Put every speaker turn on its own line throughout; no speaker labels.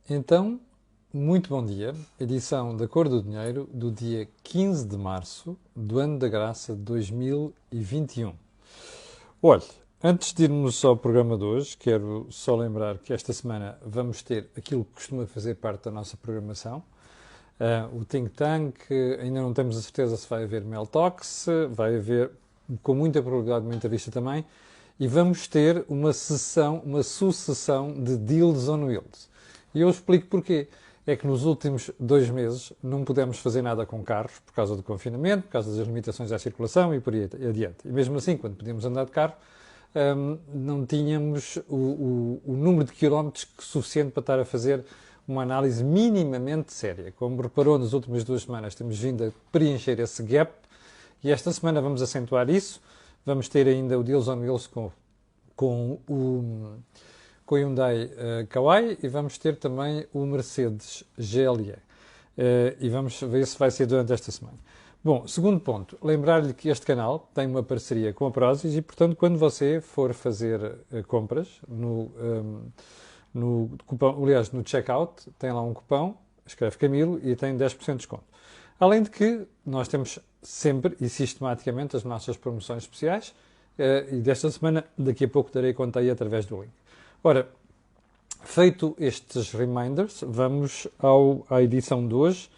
Então, muito bom dia. Edição da Cor do Dinheiro do dia 15 de março do ano da graça de 2021. Olhe, antes de irmos ao programa de hoje, quero só lembrar que esta semana vamos ter aquilo que costuma fazer parte da nossa programação. O Think Tank, ainda não temos a certeza se vai haver Mel Talks, vai haver com muita probabilidade uma entrevista também, e vamos ter uma sucessão de Deals on Wheels. E eu explico porquê. É que nos últimos 2 meses não pudemos fazer nada com carros por causa do confinamento, por causa das limitações à circulação e por aí adiante. E mesmo assim, quando podíamos andar de carro, não tínhamos o número de quilómetros suficiente para estar a fazer uma análise minimamente séria. Como reparou, nas últimas 2 semanas temos vindo a preencher esse gap e esta semana vamos acentuar isso. Vamos ter ainda o Deals on Wheels com o Hyundai Kauai e vamos ter também o Mercedes GLE. E vamos ver se vai ser durante esta semana. Bom, segundo ponto, lembrar-lhe que este canal tem uma parceria com a Prozis e, portanto, quando você for fazer compras no cupom, aliás, no checkout, tem lá um cupom, escreve Camilo e tem 10% de desconto. Além de que nós temos sempre e sistematicamente as nossas promoções especiais e desta semana, daqui a pouco darei conta aí através do link. Ora, feito estes reminders, vamos à edição de hoje.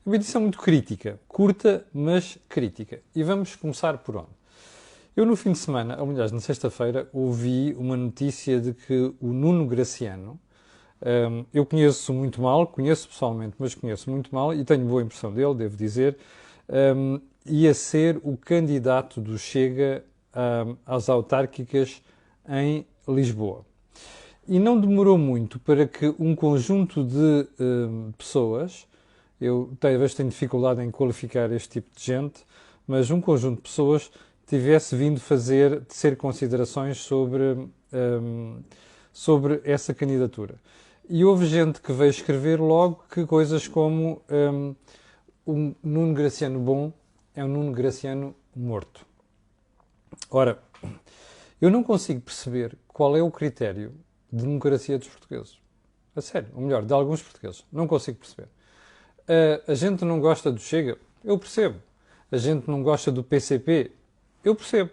Uma edição muito crítica, curta, mas crítica. E vamos começar por onde? Eu no fim de semana, aliás na sexta-feira, ouvi uma notícia de que o Nuno Graciano, eu conheço muito mal, conheço pessoalmente, mas conheço muito mal e tenho boa impressão dele, devo dizer, ia ser o candidato do Chega às autárquicas em Lisboa. E não demorou muito para que um conjunto de pessoas, eu talvez tenho dificuldade em qualificar este tipo de gente, mas um conjunto de pessoas tivesse vindo tecer considerações sobre essa candidatura. E houve gente que veio escrever logo que coisas como um Nuno Graciano bom é um Nuno Graciano morto. Ora, eu não consigo perceber qual é o critério de democracia dos portugueses. A sério, ou melhor, de alguns portugueses. Não consigo perceber. A gente não gosta do Chega? Eu percebo. A gente não gosta do PCP? Eu percebo.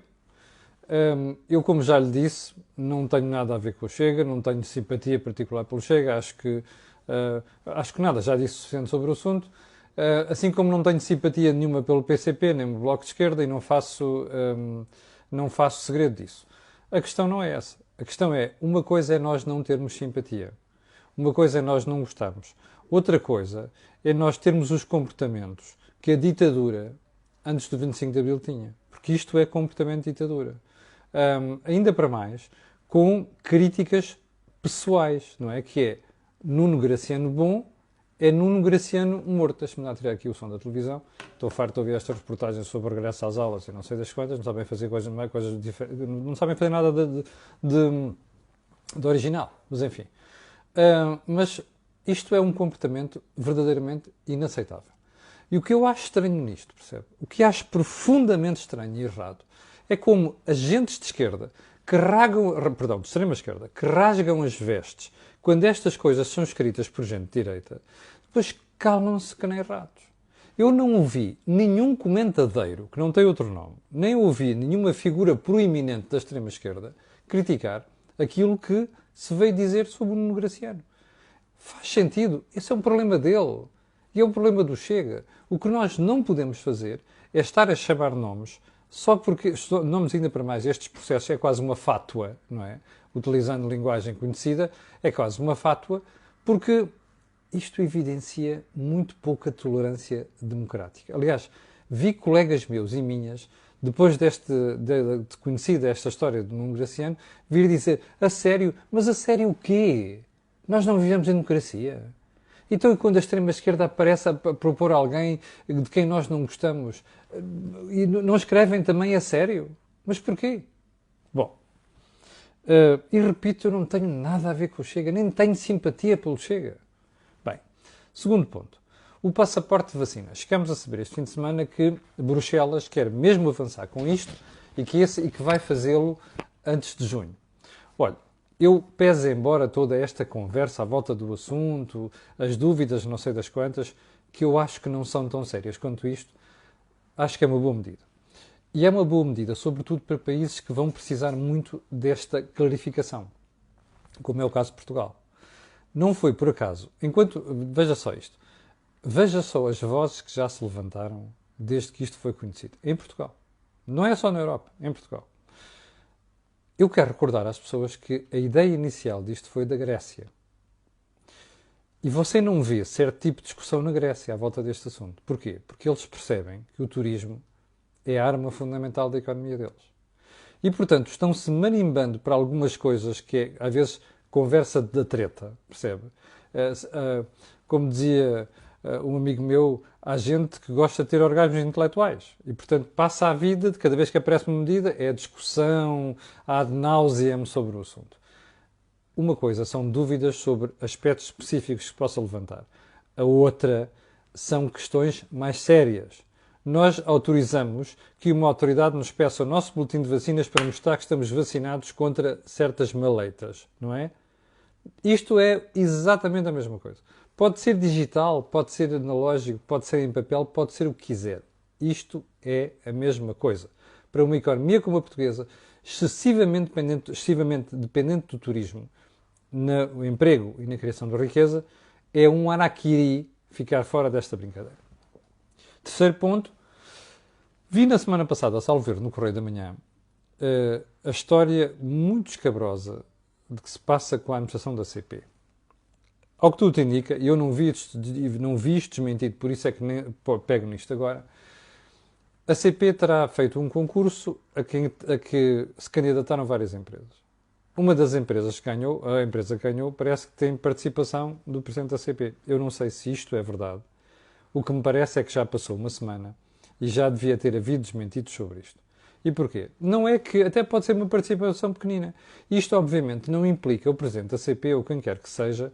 Eu, como já lhe disse, não tenho nada a ver com o Chega, não tenho simpatia particular pelo Chega, acho que nada, já disse o suficiente sobre o assunto. Assim como não tenho simpatia nenhuma pelo PCP, nem pelo Bloco de Esquerda, e não faço segredo disso. A questão não é essa. A questão é, uma coisa é nós não termos simpatia. Uma coisa é nós não gostarmos. Outra coisa é nós termos os comportamentos que a ditadura, antes do 25 de Abril, tinha. Porque isto é comportamento de ditadura. Ainda para mais, com críticas pessoais, não é? Que é Nuno Graciano bom é Nuno Graciano morto. Deixa-me lá tirar aqui o som da televisão. Estou farto de ouvir estas reportagens sobre o regresso às aulas e não sei das quantas, não sabem fazer coisas diferentes, não sabem fazer nada de original, mas enfim. Mas isto é um comportamento verdadeiramente inaceitável. E o que eu acho estranho nisto, percebe? O que acho profundamente estranho e errado é como agentes de esquerda de extrema esquerda, que rasgam as vestes quando estas coisas são escritas por gente de direita, depois calam-se que nem ratos. Eu não ouvi nenhum comentadeiro, que não tem outro nome, nem ouvi nenhuma figura proeminente da extrema esquerda criticar aquilo que se veio dizer sobre o Nuno Graciano. Faz sentido, esse é um problema dele. E é um problema do Chega. O que nós não podemos fazer é estar a chamar nomes, só porque, nomes ainda para mais, estes processos é quase uma fátua, não é? Utilizando linguagem conhecida, é quase uma fátua, porque isto evidencia muito pouca tolerância democrática. Aliás, vi colegas meus e minhas, depois de conhecida esta história do Nuno Graciano, vir dizer, a sério, mas a sério o quê? Nós não vivemos em democracia. Então, e quando a extrema-esquerda aparece a propor alguém de quem nós não gostamos, e não escrevem também a sério? Mas porquê? Bom, e repito, eu não tenho nada a ver com o Chega, nem tenho simpatia pelo Chega. Bem, segundo ponto. O passaporte de vacina. Chegamos a saber este fim de semana que Bruxelas quer mesmo avançar com isto e que vai fazê-lo antes de junho. Olha, eu peso embora toda esta conversa à volta do assunto, as dúvidas não sei das quantas, que eu acho que não são tão sérias quanto isto, acho que é uma boa medida. E é uma boa medida, sobretudo para países que vão precisar muito desta clarificação, como é o caso de Portugal. Não foi por acaso, veja só isto, veja só as vozes que já se levantaram desde que isto foi conhecido, em Portugal. Não é só na Europa, em Portugal. Eu quero recordar às pessoas que a ideia inicial disto foi da Grécia. E você não vê certo tipo de discussão na Grécia à volta deste assunto. Porquê? Porque eles percebem que o turismo é a arma fundamental da economia deles. E, portanto, estão-se manimbando para algumas coisas que é, às vezes, conversa da treta, percebe? Como dizia um amigo meu, há gente que gosta de ter orgasmos intelectuais e, portanto, passa a vida, de cada vez que aparece uma medida, é discussão, ad nauseam sobre o assunto. Uma coisa são dúvidas sobre aspectos específicos que se possa levantar. A outra são questões mais sérias. Nós autorizamos que uma autoridade nos peça o nosso boletim de vacinas para mostrar que estamos vacinados contra certas maleitas, não é? Isto é exatamente a mesma coisa. Pode ser digital, pode ser analógico, pode ser em papel, pode ser o que quiser. Isto é a mesma coisa. Para uma economia como a portuguesa, excessivamente dependente do turismo, no emprego e na criação de riqueza, é um harakiri ficar fora desta brincadeira. Terceiro ponto, vi na semana passada, a salvo ver, no Correio da Manhã, a história muito escabrosa de que se passa com a administração da CP. Ao que tudo indica, eu não vi isto desmentido, por isso é que pego nisto agora, a CP terá feito um concurso a que se candidataram várias empresas. Uma das empresas que ganhou, a empresa que ganhou, parece que tem participação do Presidente da CP. Eu não sei se isto é verdade. O que me parece é que já passou uma semana e já devia ter havido desmentidos sobre isto. E porquê? Não é que até pode ser uma participação pequenina. Isto, obviamente, não implica o Presidente da CP ou quem quer que seja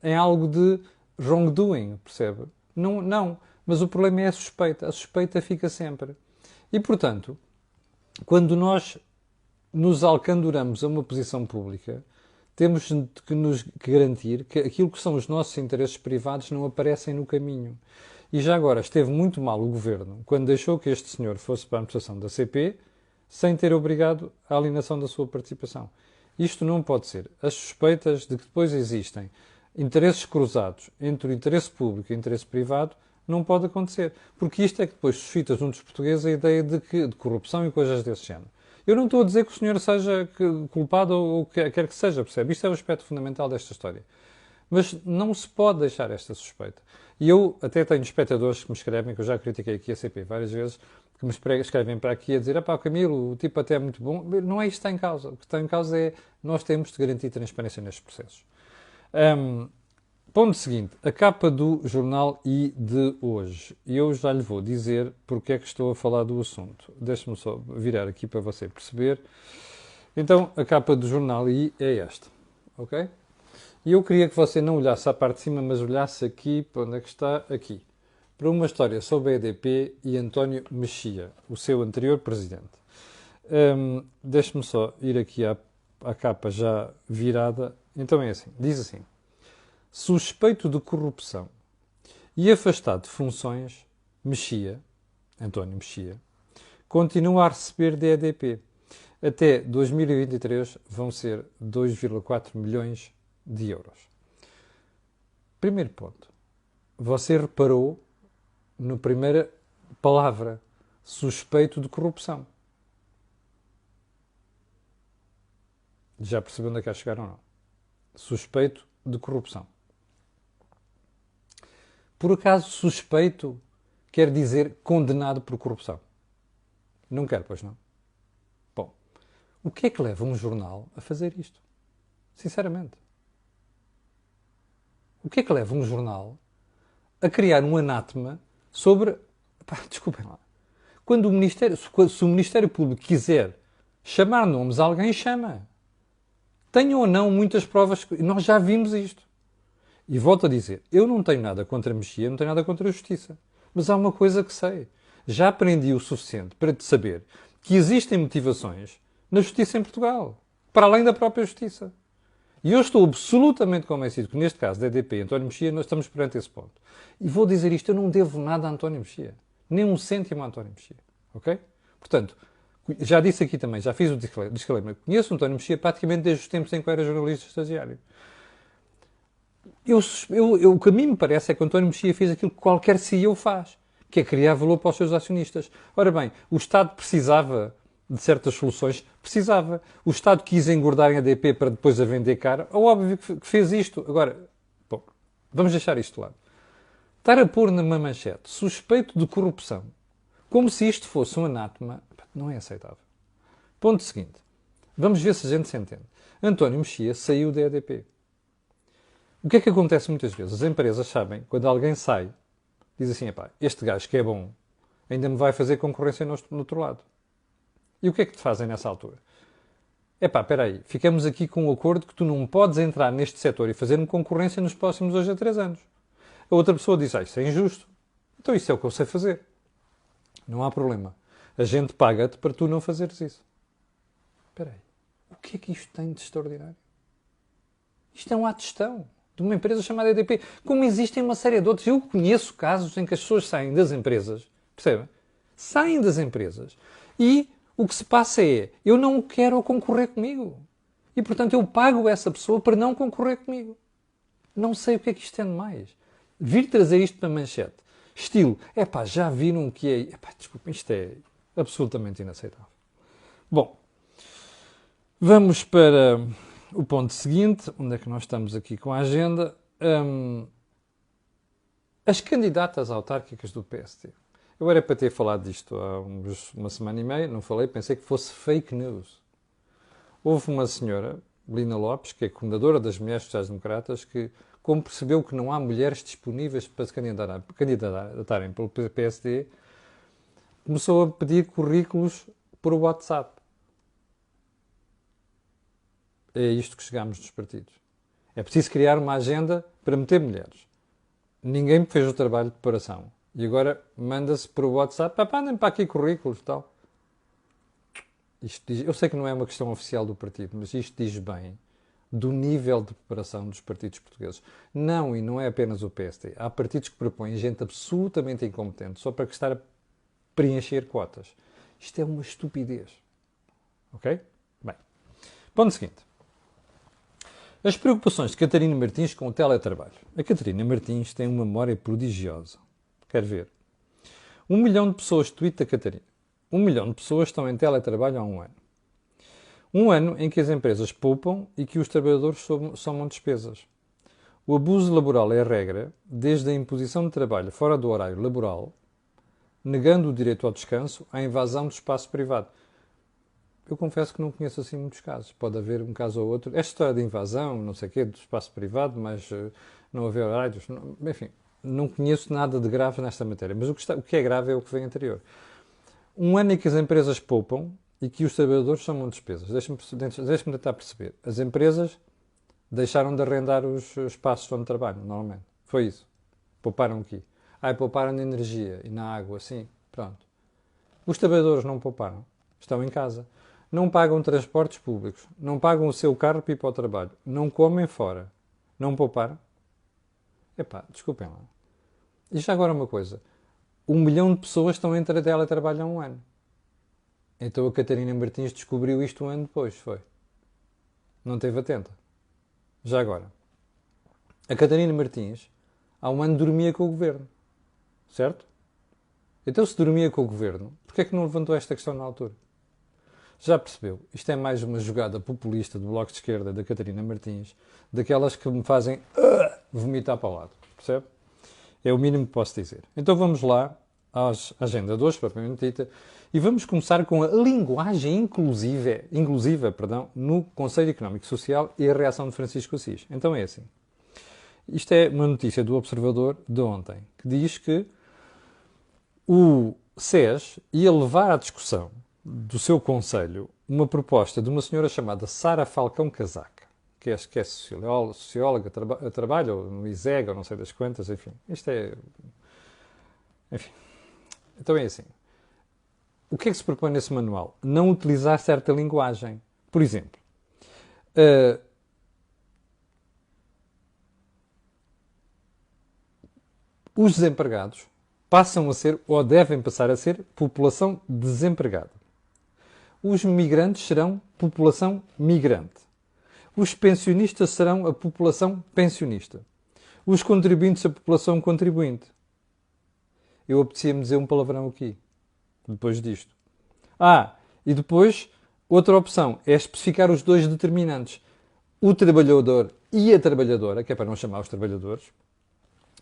em algo de wrongdoing, percebe? Não. Mas o problema é a suspeita. A suspeita fica sempre. E, portanto, quando nós nos alcanduramos a uma posição pública, temos que nos garantir que aquilo que são os nossos interesses privados não aparecem no caminho. E já agora esteve muito mal o Governo quando deixou que este senhor fosse para a administração da CP sem ter obrigado a alienação da sua participação. Isto não pode ser. As suspeitas de que depois existem interesses cruzados entre o interesse público e o interesse privado não pode acontecer. Porque isto é que depois suscita junto dos portugueses a ideia de corrupção e coisas desse género. Eu não estou a dizer que o senhor seja culpado ou quer que seja, percebe? Isto é o aspecto fundamental desta história. Mas não se pode deixar esta suspeita. E eu até tenho espectadores que me escrevem, que eu já critiquei aqui a CP várias vezes, que me escrevem para aqui a dizer: "Epá, Camilo, o tipo até é muito bom." Não é isto que está em causa. O que está em causa é nós temos de garantir transparência nestes processos. Ponto seguinte, a capa do jornal I de hoje. E eu já lhe vou dizer porque é que estou a falar do assunto. Deixe-me só virar aqui para você perceber. Então, a capa do jornal I é esta, ok? E eu queria que você não olhasse à parte de cima, mas olhasse aqui, para onde é que está? Aqui. Para uma história sobre a EDP e António Mexia, o seu anterior presidente. Deixe-me só ir aqui à capa já virada. Então é assim, diz assim: suspeito de corrupção e afastado de funções, Mexia, António Mexia, continua a receber da EDP. Até 2023 vão ser 2,4 milhões de euros. Primeiro ponto. Você reparou na primeira palavra, suspeito de corrupção. Já percebeu onde é que a chegar ou não? Suspeito de corrupção. Por acaso, suspeito quer dizer condenado por corrupção? Não quer, pois não? Bom, o que é que leva um jornal a fazer isto? Sinceramente. O que é que leva um jornal a criar um anátema sobre... desculpem lá. Quando se o Ministério Público quiser chamar nomes a alguém, chama. Tenham ou não muitas provas. Nós já vimos isto. E volto a dizer, eu não tenho nada contra a Mexia, não tenho nada contra a Justiça. Mas há uma coisa que sei. Já aprendi o suficiente para te saber que existem motivações na Justiça em Portugal. Para além da própria Justiça. E eu estou absolutamente convencido que, neste caso da EDP e António Mexia, nós estamos perante esse ponto. E vou dizer isto, eu não devo nada a António Mexia. Nem um cêntimo a António Mexia. Ok? Portanto, já disse aqui também, já fiz o disclaimer. Conheço o António Mexia praticamente desde os tempos em que eu era jornalista estagiário. O que a mim me parece é que o António Mexia fez aquilo que qualquer CEO faz, que é criar valor para os seus acionistas. Ora bem, o Estado precisava de certas soluções, precisava. O Estado quis engordar em ADP para depois a vender cara. É óbvio que fez isto. Agora, bom, vamos deixar isto de lado. Estar a pôr numa manchete suspeito de corrupção, como se isto fosse um anátema, não é aceitável. Ponto seguinte. Vamos ver se a gente se entende. António Mexia saiu da EDP. O que é que acontece muitas vezes? As empresas sabem, quando alguém sai, diz assim, epá, este gajo que é bom, ainda me vai fazer concorrência no outro lado. E o que é que te fazem nessa altura? Epá, espera aí, ficamos aqui com um acordo que tu não podes entrar neste setor e fazer-me concorrência nos próximos 2 a 3 anos. A outra pessoa diz, isso é injusto. Então isso é o que eu sei fazer. Não há problema. A gente paga-te para tu não fazeres isso. Espera aí, o que é que isto tem de extraordinário? Isto é um ato de gestão de uma empresa chamada EDP. Como existem uma série de outros. Eu conheço casos em que as pessoas saem das empresas, percebem? Saem das empresas e o que se passa é, eu não quero concorrer comigo. E, portanto, eu pago essa pessoa para não concorrer comigo. Não sei o que é que isto tem de mais. Vir trazer isto para manchete. Estilo, epá, já viram o que é... Epá, desculpa, isto é absolutamente inaceitável. Bom, vamos para o ponto seguinte. Onde é que nós estamos aqui com a agenda? As candidatas autárquicas do PSD. Eu era para ter falado disto há uma semana e meia, não falei, pensei que fosse fake news. Houve uma senhora, Lina Lopes, que é coordenadora das Mulheres Sociais-Democratas, que, como percebeu que não há mulheres disponíveis para se candidatarem pelo PSD, começou a pedir currículos por WhatsApp. É isto que chegamos dos partidos. É preciso criar uma agenda para meter mulheres. Ninguém fez o trabalho de preparação. E agora manda-se por WhatsApp, mandem para aqui currículos e tal. Eu sei que não é uma questão oficial do partido, mas isto diz bem do nível de preparação dos partidos portugueses. Não, e não é apenas o PSD. Há partidos que propõem gente absolutamente incompetente só para estar a preencher cotas. Isto é uma estupidez. Ok? Bem, ponto seguinte. As preocupações de Catarina Martins com o teletrabalho. A Catarina Martins tem uma memória prodigiosa. Quer ver? 1 milhão de pessoas tweet a Catarina. 1 milhão de pessoas estão em teletrabalho há um ano. Um ano em que as empresas poupam e que os trabalhadores somam despesas. O abuso laboral é a regra, desde a imposição de trabalho fora do horário laboral, negando o direito ao descanso, à invasão do espaço privado. Eu confesso que não conheço assim muitos casos. Pode haver um caso ou outro. Esta história de invasão, não sei o quê, do espaço privado, mas não haver horários. Enfim, não conheço nada de grave nesta matéria. Mas o que é grave é o que vem anterior. Um ano em que as empresas poupam e que os trabalhadores somam despesas. Deixe-me tentar perceber. As empresas deixaram de arrendar os espaços onde trabalham, normalmente. Foi isso. Pouparam aqui. Pouparam na energia e na água, sim. Pronto. Os trabalhadores não pouparam. Estão em casa. Não pagam transportes públicos. Não pagam o seu carro para ir para o trabalho. Não comem fora. Não pouparam? Epá, desculpem lá. E já agora uma coisa. 1 milhão de pessoas estão em teletrabalho há um ano. Então a Catarina Martins descobriu isto um ano depois, foi? Não esteve atenta. Já agora. A Catarina Martins há um ano dormia com o governo. Certo? Então se dormia com o governo, porquê é que não levantou esta questão na altura? Já percebeu? Isto é mais uma jogada populista do Bloco de Esquerda da Catarina Martins, daquelas que me fazem vomitar para o lado. Percebe? É o mínimo que posso dizer. Então vamos lá à agenda de hoje, propriamente dita, e vamos começar com a linguagem inclusiva no Conselho Económico e Social e a reação de Francisco Assis. Então é assim. Isto é uma notícia do Observador de ontem, que diz que o SES ia levar à discussão do seu Conselho uma proposta de uma senhora chamada Sara Falcão Casaca, que é socióloga, trabalha no ISEG, ou não sei das quantas, enfim. Isto é... Enfim. Então é assim. O que é que se propõe nesse manual? Não utilizar certa linguagem. Por exemplo, os desempregados passam a ser, ou devem passar a ser, população desempregada. Os migrantes serão população migrante. Os pensionistas serão a população pensionista. Os contribuintes a população contribuinte. Eu apetecia-me dizer um palavrão aqui, depois disto. E depois, outra opção é especificar os dois determinantes. O trabalhador e a trabalhadora, que é para não chamar os trabalhadores.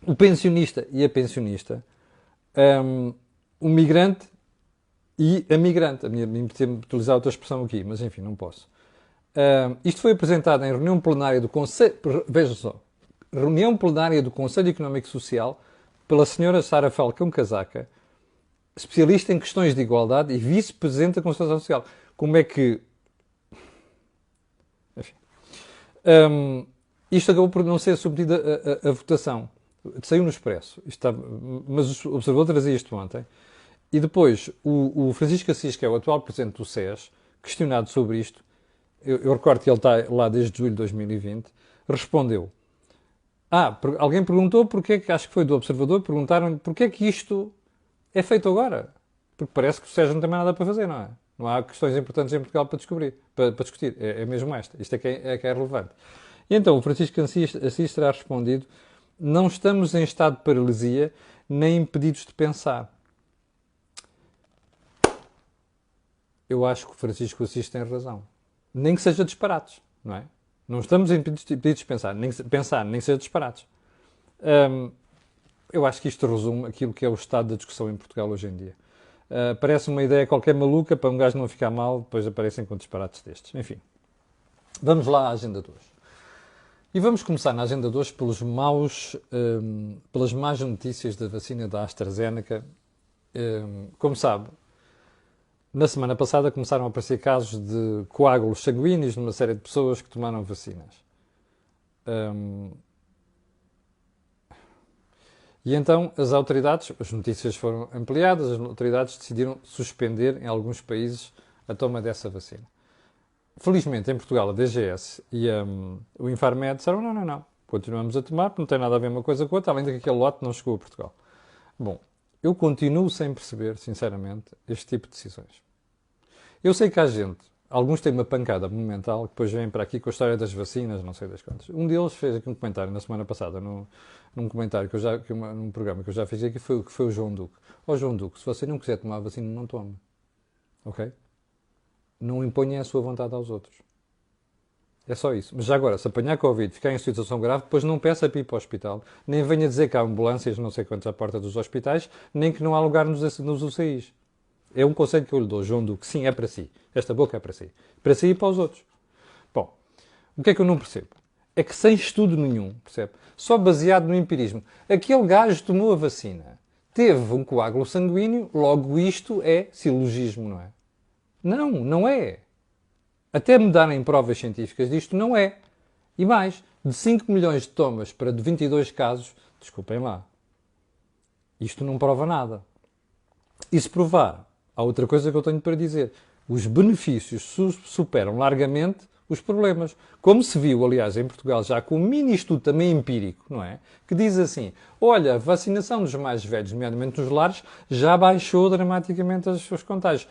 O pensionista e a pensionista. O migrante e a migrante. A minha apetecia-me utilizar outra expressão aqui, mas enfim, não posso. Isto foi apresentado em reunião plenária do Conselho... Veja só. Reunião plenária do Conselho Económico e Social pela senhora Sara Falcão Casaca, especialista em questões de igualdade e vice-presidente da Conselho Social. Como é que... Enfim. Isto acabou por não ser submetido a votação. Saiu no Expresso. Mas o Observador trazia isto ontem. E depois, o Francisco Assis, que é o atual presidente do SES, questionado sobre isto, eu recordo que ele está lá desde julho de 2020, respondeu. Alguém perguntou porque que, acho que foi do Observador, perguntaram-lhe porque é que isto é feito agora. Porque parece que o SES não tem mais nada para fazer, não é? Não há questões importantes em Portugal para descobrir, para discutir. É mesmo esta. Isto é que é relevante. E então o Francisco Assis terá respondido: não estamos em estado de paralisia nem impedidos de pensar. Eu acho que o Francisco Assis tem razão. Nem que seja disparates, não é? Não estamos impedidos de pensar, nem que seja disparates. Eu acho que isto resume aquilo que é o estado da discussão em Portugal hoje em dia. Parece uma ideia qualquer maluca para um gajo não ficar mal, depois aparecem com disparates destes. Enfim, vamos lá à agenda de hoje. E vamos começar na agenda de hoje pelas más notícias da vacina da AstraZeneca. Como sabe, na semana passada começaram a aparecer casos de coágulos sanguíneos numa série de pessoas que tomaram vacinas. E então as notícias foram ampliadas, as autoridades decidiram suspender em alguns países a toma dessa vacina. Felizmente, em Portugal, a DGS e o Infarmed disseram não, continuamos a tomar, porque não tem nada a ver uma coisa com a outra, além de que aquele lote não chegou a Portugal. Bom, eu continuo sem perceber, sinceramente, este tipo de decisões. Eu sei que há gente, alguns têm uma pancada momental, que depois vêm para aqui com a história das vacinas, não sei das quantas. Um deles fez aqui um comentário na semana passada, num comentário num programa que eu já fiz aqui, que foi o João Duque. João Duque, se você não quiser tomar a vacina, não tome. Ok? Não imponha a sua vontade aos outros. É só isso. Mas já agora, se apanhar Covid, ficar em situação grave, depois não peça para ir para o hospital, nem venha dizer que há ambulâncias, não sei quantas, à porta dos hospitais, nem que não há lugar nos UCIs. É um conselho que eu lhe dou, João Duque. Sim, é para si. Esta boca é para si. Para si e para os outros. Bom, o que é que eu não percebo? É que sem estudo nenhum, percebe? Só baseado no empirismo. Aquele gajo tomou a vacina, teve um coágulo sanguíneo, logo isto é silogismo, não é? Não é. Até me darem provas científicas disto, não é. E mais, de 5 milhões de tomas para de 22 casos, desculpem lá, isto não prova nada. E se provar, há outra coisa que eu tenho para dizer. Os benefícios superam largamente os problemas. Como se viu, aliás, em Portugal, já com um mini estudo também empírico, não é? Que diz assim, olha, a vacinação dos mais velhos, nomeadamente nos lares, já baixou dramaticamente os contágios.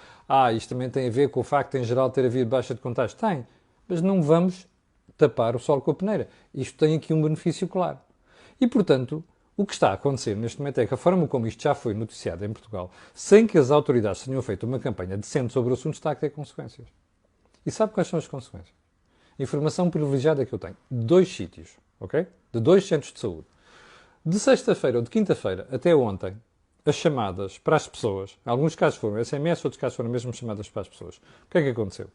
Isto também tem a ver com o facto de, em geral, ter havido baixa de contágios. Tem. Mas não vamos tapar o sol com a peneira. Isto tem aqui um benefício claro. E, portanto, o que está a acontecer neste momento é que a forma como isto já foi noticiado em Portugal, sem que as autoridades tenham feito uma campanha decente sobre o assunto, está a ter consequências. E sabe quais são as consequências? Informação privilegiada que eu tenho. De 2 sítios, ok? De 2 centros de saúde. De sexta-feira ou de quinta-feira até ontem, as chamadas para as pessoas, em alguns casos foram SMS, outros casos foram mesmo chamadas para as pessoas. O que é que aconteceu?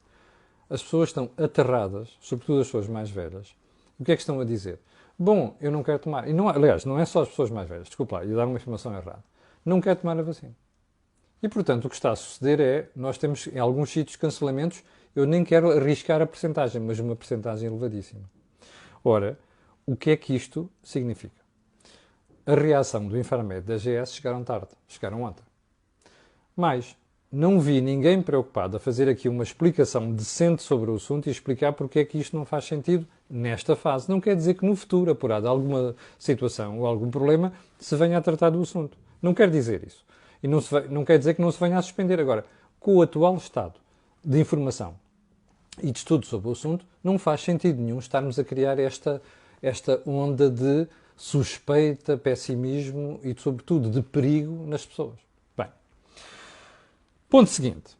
As pessoas estão aterradas, sobretudo as pessoas mais velhas. O que é que estão a dizer? Bom, eu não quero tomar. E não, aliás, não é só as pessoas mais velhas. Desculpa lá, ia dar uma informação errada. Não quero tomar a vacina. E, portanto, o que está a suceder é, nós temos em alguns sítios cancelamentos, eu nem quero arriscar a percentagem, mas uma percentagem elevadíssima. Ora, o que é que isto significa? A reação do Infarmed da GS chegaram tarde, chegaram ontem. Mas não vi ninguém preocupado a fazer aqui uma explicação decente sobre o assunto e explicar porque é que isto não faz sentido nesta fase. Não quer dizer que no futuro, apurado alguma situação ou algum problema, se venha a tratar do assunto. Não quer dizer isso. E não quer dizer que não se venha a suspender. Agora, com o atual estado de informação e de estudo sobre o assunto, não faz sentido nenhum estarmos a criar esta onda de suspeita, pessimismo e, sobretudo, de perigo nas pessoas. Bem, ponto seguinte.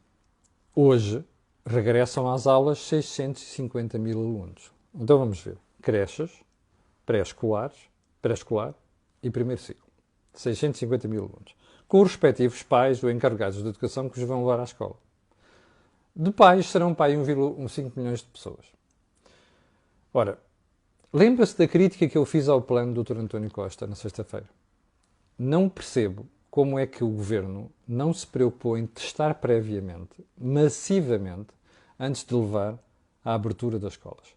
Hoje regressam às aulas 650 mil alunos. Então vamos ver. Creches, pré-escolar e primeiro ciclo. 650 mil alunos. Com os respectivos pais ou encarregados de educação que os vão levar à escola. De pais serão pai 1,5 milhões de pessoas. Ora, lembra-se da crítica que eu fiz ao plano do Dr. António Costa na sexta-feira? Não percebo como é que o Governo não se preocupou em testar previamente, massivamente, antes de levar à abertura das escolas.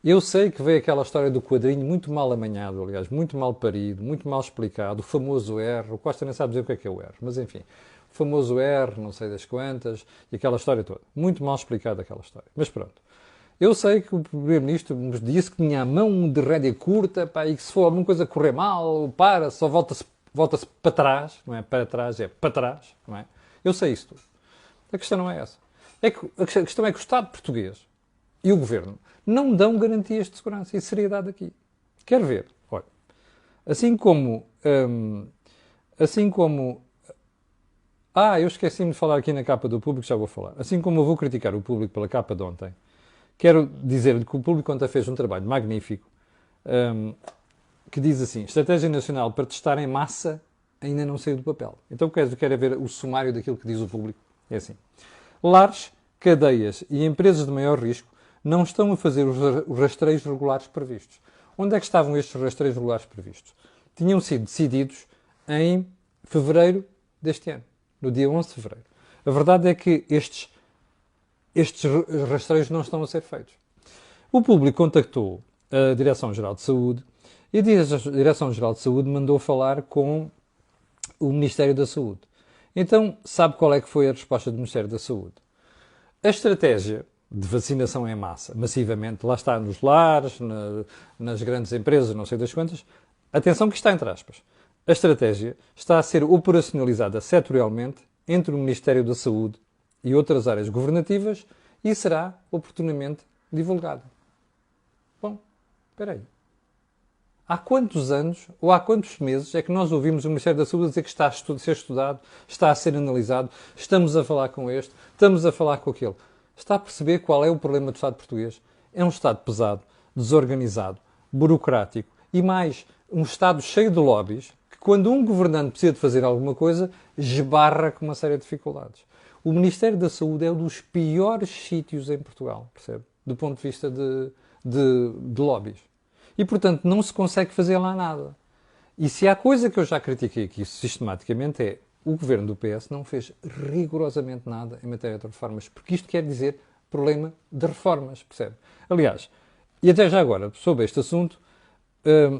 Eu sei que veio aquela história do quadrinho muito mal amanhado, aliás, muito mal parido, muito mal explicado, o famoso R, o Costa nem sabe dizer o que é o R, mas enfim, o famoso R, não sei das quantas, e aquela história toda. Muito mal explicada aquela história. Mas pronto. Eu sei que o Primeiro-Ministro nos disse que tinha a mão de rédea curta, pá, e que se for alguma coisa correr mal, só volta-se para trás, não é para trás, é para trás, não é? Eu sei isso tudo. A questão não é essa. A questão é que o Estado português e o Governo não dão garantias de segurança e seriedade aqui. Quer ver? Olha, assim como... eu esqueci-me de falar aqui na capa do Público, já vou falar. Assim como eu vou criticar o Público pela capa de ontem, quero dizer-lhe que o Público ontem fez um trabalho magnífico, que diz assim: Estratégia Nacional para testar em massa ainda não saiu do papel. Então quero ver o sumário daquilo que diz o Público. É assim. Lares, cadeias e empresas de maior risco não estão a fazer os rastreios regulares previstos. Onde é que estavam estes rastreios regulares previstos? Tinham sido decididos em fevereiro deste ano, no dia 11 de fevereiro. A verdade é que estes rastreios não estão a ser feitos. O Público contactou a Direção-Geral de Saúde e a Direção-Geral de Saúde mandou falar com o Ministério da Saúde. Então, sabe qual é que foi a resposta do Ministério da Saúde? A estratégia de vacinação em massa, massivamente, lá está nos lares, nas grandes empresas, não sei das quantas, atenção que está entre aspas. A estratégia está a ser operacionalizada setorialmente entre o Ministério da Saúde e outras áreas governativas e será oportunamente divulgada. Bom, espera aí. Há quantos anos ou há quantos meses é que nós ouvimos o Ministério da Saúde dizer que está a ser estudado, está a ser analisado, estamos a falar com este, estamos a falar com aquele? Está a perceber qual é o problema do Estado português? É um Estado pesado, desorganizado, burocrático e mais, um Estado cheio de lobbies que quando um governante precisa de fazer alguma coisa, esbarra com uma série de dificuldades. O Ministério da Saúde é um dos piores sítios em Portugal, percebe? Do ponto de vista de lobbies. E, portanto, não se consegue fazer lá nada. E se há coisa que eu já critiquei aqui sistematicamente é o governo do PS não fez rigorosamente nada em matéria de reformas, porque isto quer dizer problema de reformas, percebe? Aliás, e até já agora, sobre este assunto,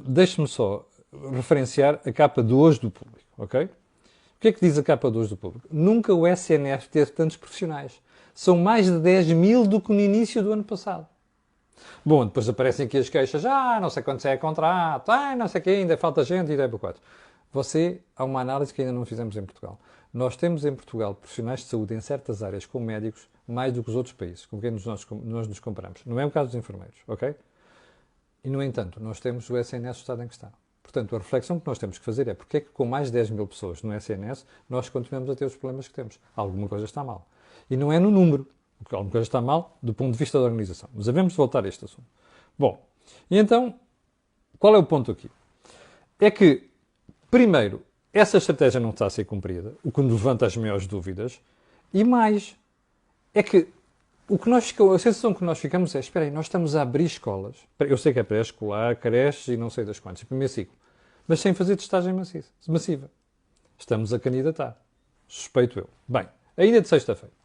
deixe-me só referenciar a capa de hoje do Público, ok? O que é que diz a capa de hoje do Público? Nunca o SNS teve tantos profissionais. São mais de 10 mil do que no início do ano passado. Bom, depois aparecem aqui as queixas, não sei quanto é contrato, não sei o que, ainda falta gente, e daí para quatro. Há uma análise que ainda não fizemos em Portugal. Nós temos em Portugal profissionais de saúde em certas áreas, como médicos, mais do que os outros países com quem nós nos comparamos. Não é o caso dos enfermeiros, ok? E, no entanto, nós temos o SNS no estado em que está. Portanto, a reflexão que nós temos que fazer é porque é que com mais de 10 mil pessoas no SNS nós continuamos a ter os problemas que temos. Alguma coisa está mal. E não é no número. Porque alguma coisa está mal do ponto de vista da organização. Mas devemos voltar a este assunto. Bom, e então, qual é o ponto aqui? É que, primeiro, essa estratégia não está a ser cumprida, o que nos levanta as maiores dúvidas, e mais, é que a sensação que nós ficamos é, espera aí, nós estamos a abrir escolas, eu sei que é pré-escolar, creches e não sei das quantas, primeiro ciclo, mas sem fazer testagem massiva. Estamos a candidatar. Suspeito eu. Bem, ainda de sexta-feira.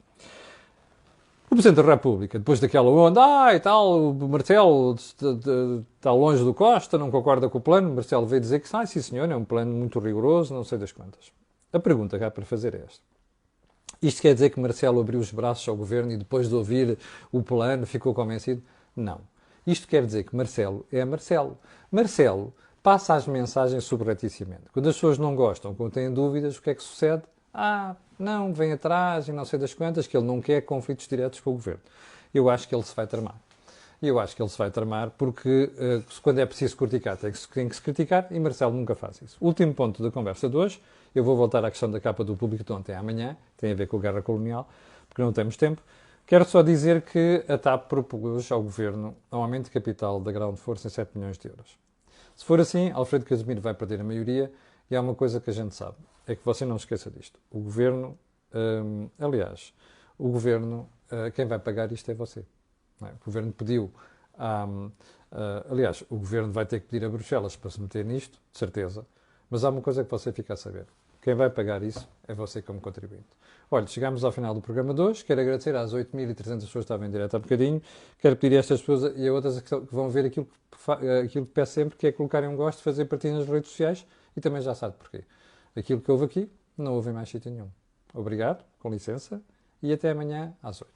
O Presidente da República, depois daquela onda, e tal, o Marcelo está longe do Costa, não concorda com o plano, o Marcelo veio dizer que, sim senhor, é um plano muito rigoroso, não sei das quantas. A pergunta que há para fazer é esta. Isto quer dizer que Marcelo abriu os braços ao Governo e depois de ouvir o plano ficou convencido? Não. Isto quer dizer que Marcelo é Marcelo. Marcelo passa as mensagens subrepticiamente. Quando as pessoas não gostam, quando têm dúvidas, o que é que sucede? Ah, não, vem atrás e não sei das quantas, que ele não quer conflitos diretos com o governo. Eu acho que ele se vai tramar. E eu acho que ele se vai tramar porque quando é preciso criticar, tem que se criticar e Marcelo nunca faz isso. Último ponto da conversa de hoje, eu vou voltar à questão da capa do Público de ontem amanhã, tem a ver com a guerra colonial, porque não temos tempo. Quero só dizer que a TAP propôs ao Governo um aumento de capital da Ground Force em 7 milhões de euros. Se for assim, Alfredo Casimiro vai perder a maioria e há uma coisa que a gente sabe, é que você não se esqueça disto. O Governo, aliás, o Governo, quem vai pagar isto é você. Não é? O Governo pediu, aliás, o Governo vai ter que pedir a Bruxelas para se meter nisto, de certeza, mas há uma coisa que você fica a saber. Quem vai pagar isso é você como contribuinte. Olha, chegamos ao final do programa de hoje. Quero agradecer às 8.300 pessoas que estavam em direto há bocadinho. Quero pedir a estas pessoas e a outras que vão ver aquilo que peço sempre, que é colocarem um gosto, fazer partilha nas redes sociais e também já sabe porquê. Aquilo que houve aqui, não houve em mais sítio nenhum. Obrigado, com licença, e até amanhã às 8.